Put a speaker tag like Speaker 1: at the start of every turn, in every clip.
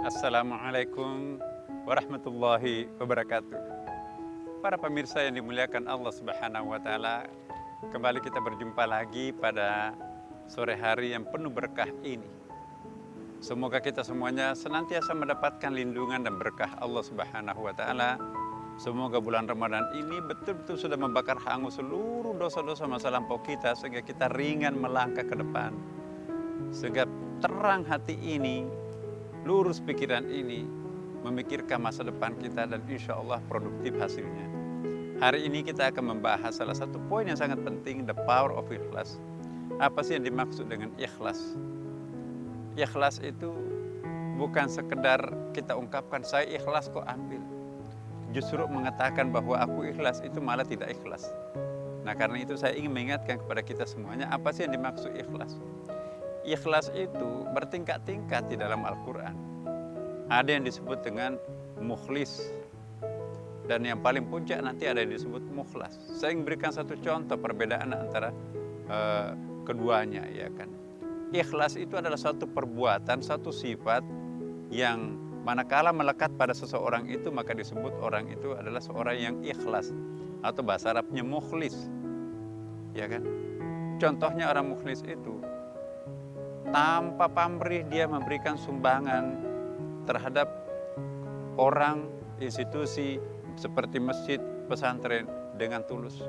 Speaker 1: Assalamualaikum warahmatullahi wabarakatuh. Para pemirsa yang dimuliakan Allah Subhanahu wa taala, kembali kita berjumpa lagi pada sore hari yang penuh berkah ini. Semoga kita semuanya senantiasa mendapatkan lindungan dan berkah Allah Subhanahu wa taala. Semoga bulan Ramadan ini betul-betul sudah membakar hangus seluruh dosa-dosa masa lampau kita, sehingga kita ringan melangkah ke depan. Sehingga terang hati ini, lurus pikiran ini, memikirkan masa depan kita dan insya Allah produktif hasilnya. Hari ini kita akan membahas salah satu poin yang sangat penting, the power of ikhlas. Apa sih yang dimaksud dengan ikhlas? Ikhlas itu bukan sekedar kita ungkapkan saya ikhlas kok ambil. Justru mengatakan bahwa aku ikhlas itu malah tidak ikhlas. Nah, karena itu saya ingin mengingatkan kepada kita semuanya, apa sih yang dimaksud ikhlas? Ikhlas itu bertingkat-tingkat di dalam Al-Quran. Ada yang disebut dengan mukhlis, dan yang paling puncak nanti ada yang disebut mukhlas. Saya ingin berikan satu contoh perbedaan antara keduanya, ya kan. Ikhlas itu adalah satu perbuatan, satu sifat yang manakala melekat pada seseorang itu, maka disebut orang itu adalah seorang yang ikhlas, atau bahasa Arabnya mukhlis, ya kan. Contohnya orang mukhlis itu tanpa pamrih dia memberikan sumbangan terhadap orang, institusi seperti masjid, pesantren dengan tulus.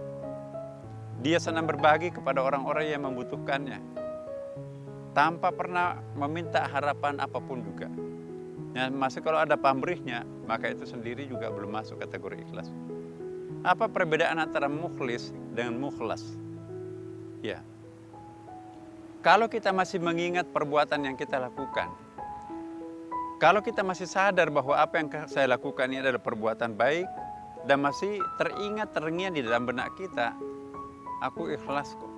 Speaker 1: Dia senang berbagi kepada orang-orang yang membutuhkannya tanpa pernah meminta harapan apapun juga. Ya, masih kalau ada pamrihnya, maka itu sendiri juga belum masuk kategori ikhlas. Apa perbedaan antara mukhlis dengan mukhlas? Ya, kalau kita masih mengingat perbuatan yang kita lakukan, kalau kita masih sadar bahwa apa yang saya lakukan ini adalah perbuatan baik, dan masih terngiang di dalam benak kita, aku ikhlas kok.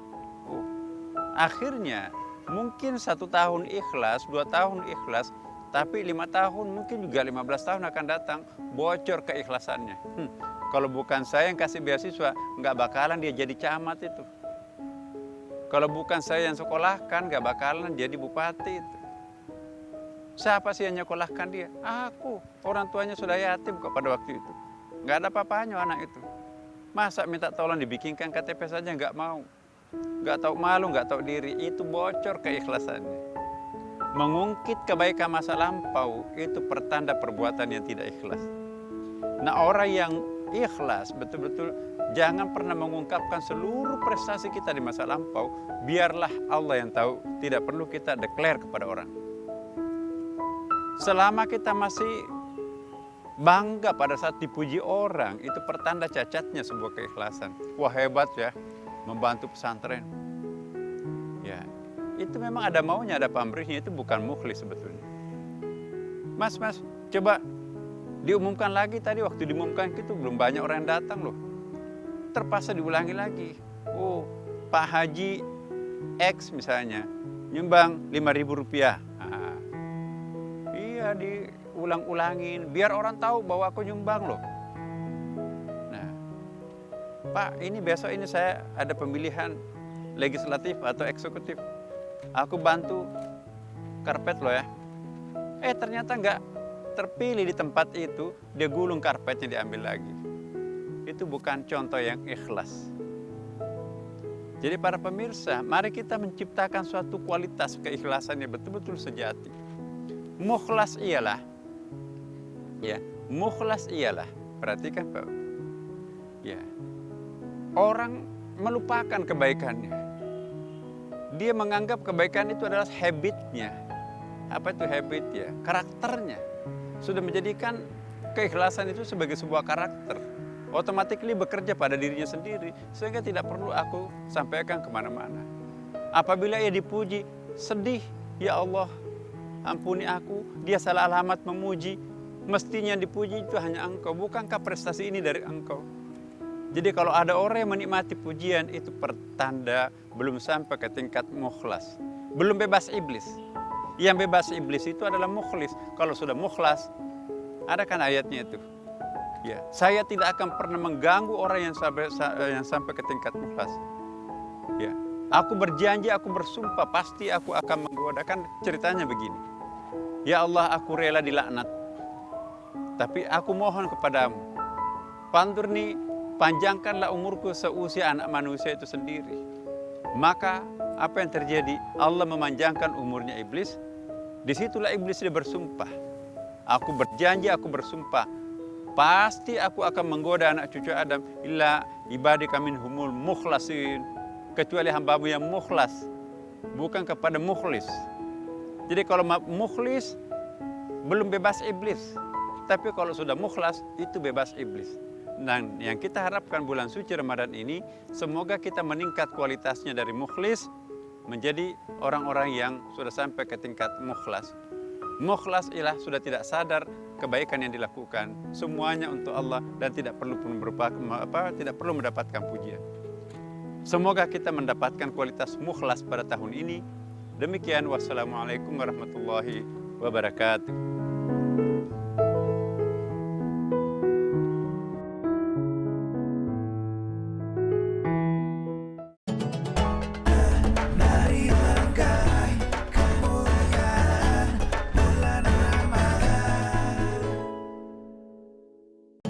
Speaker 1: Akhirnya mungkin 1 tahun ikhlas, 2 tahun ikhlas, tapi 5 tahun mungkin juga 15 tahun akan datang, bocor keikhlasannya. Kalau bukan saya yang kasih beasiswa, nggak bakalan dia jadi camat itu. Kalau bukan saya yang sekolahkan, gak bakalan jadi bupati itu. Siapa sih yang nyekolahkan dia? Aku. Orang tuanya sudah yatim kok pada waktu itu. Gak ada apa-apanya anak itu. Masa minta tolong dibikinkan KTP saja gak mau. Gak tahu malu, gak tahu diri. Itu bocor keikhlasannya. Mengungkit kebaikan masa lampau itu pertanda perbuatan yang tidak ikhlas. Nah, orang yang ikhlas betul-betul jangan pernah mengungkapkan seluruh prestasi kita di masa lampau. Biarlah Allah yang tahu, tidak perlu kita declare kepada orang. Selama kita masih bangga pada saat dipuji orang, itu pertanda cacatnya sebuah keikhlasan. Wah, hebat ya, membantu pesantren. Ya, itu memang ada maunya, ada pamrihnya, itu bukan mukhlis sebetulnya. Mas, coba diumumkan lagi, tadi waktu diumumkan itu belum banyak orang yang datang loh. Terpaksa diulangi lagi. Pak Haji X misalnya nyumbang 5.000 rupiah. Iya, diulang-ulangin biar orang tahu bahwa aku nyumbang loh. Nah, Pak, ini besok ini saya ada pemilihan legislatif atau eksekutif. Aku bantu karpet loh ya. Ternyata nggak terpilih di tempat itu, dia gulung karpetnya, diambil lagi. Itu bukan contoh yang ikhlas. Jadi para pemirsa, mari kita menciptakan suatu kualitas keikhlasan yang betul-betul sejati. Mukhlas ialah, ya, mukhlas ialah, perhatikan Pak, ya, orang melupakan kebaikannya. Dia menganggap kebaikan itu adalah habitnya. Apa itu habit ya? Karakternya. Sudah menjadikan keikhlasan itu sebagai sebuah karakter. Otomatis bekerja pada dirinya sendiri, sehingga tidak perlu aku sampaikan kemana-mana. Apabila ia dipuji, sedih, ya Allah, ampuni aku, dia salah alamat memuji. Mestinya dipuji itu hanya Engkau, bukankah prestasi ini dari Engkau? Jadi kalau ada orang yang menikmati pujian, itu pertanda belum sampai ke tingkat mukhlas, belum bebas iblis. Yang bebas iblis itu adalah mukhlis. Kalau sudah mukhlas, ada kan ayatnya itu. Ya, saya tidak akan pernah mengganggu orang yang sampai ke tingkat mukhlas. Ya, aku berjanji, aku bersumpah, pasti aku akan menggoda. Kan ceritanya begini. Ya Allah, aku rela dilaknat, tapi aku mohon kepadamu, pandurni, panjangkanlah umurku seusia anak manusia itu sendiri. Maka apa yang terjadi? Allah memanjangkan umurnya iblis. Disitulah iblis dia bersumpah. Aku berjanji, aku bersumpah, pasti aku akan menggoda anak cucu Adam illa ibadika minhumul mukhlasin, kecuali hambamu yang mukhlas, bukan kepada mukhlis. Jadi kalau mukhlis belum bebas iblis, tapi kalau sudah mukhlas itu bebas iblis. Dan yang kita harapkan bulan suci Ramadan ini, semoga kita meningkat kualitasnya dari mukhlis menjadi orang-orang yang sudah sampai ke tingkat mukhlas. Mukhlas ialah sudah tidak sadar kebaikan yang dilakukan, semuanya untuk Allah dan tidak perlu mendapatkan pujian. Semoga kita mendapatkan kualitas mukhlas pada tahun ini. Demikian, wassalamualaikum warahmatullahi wabarakatuh.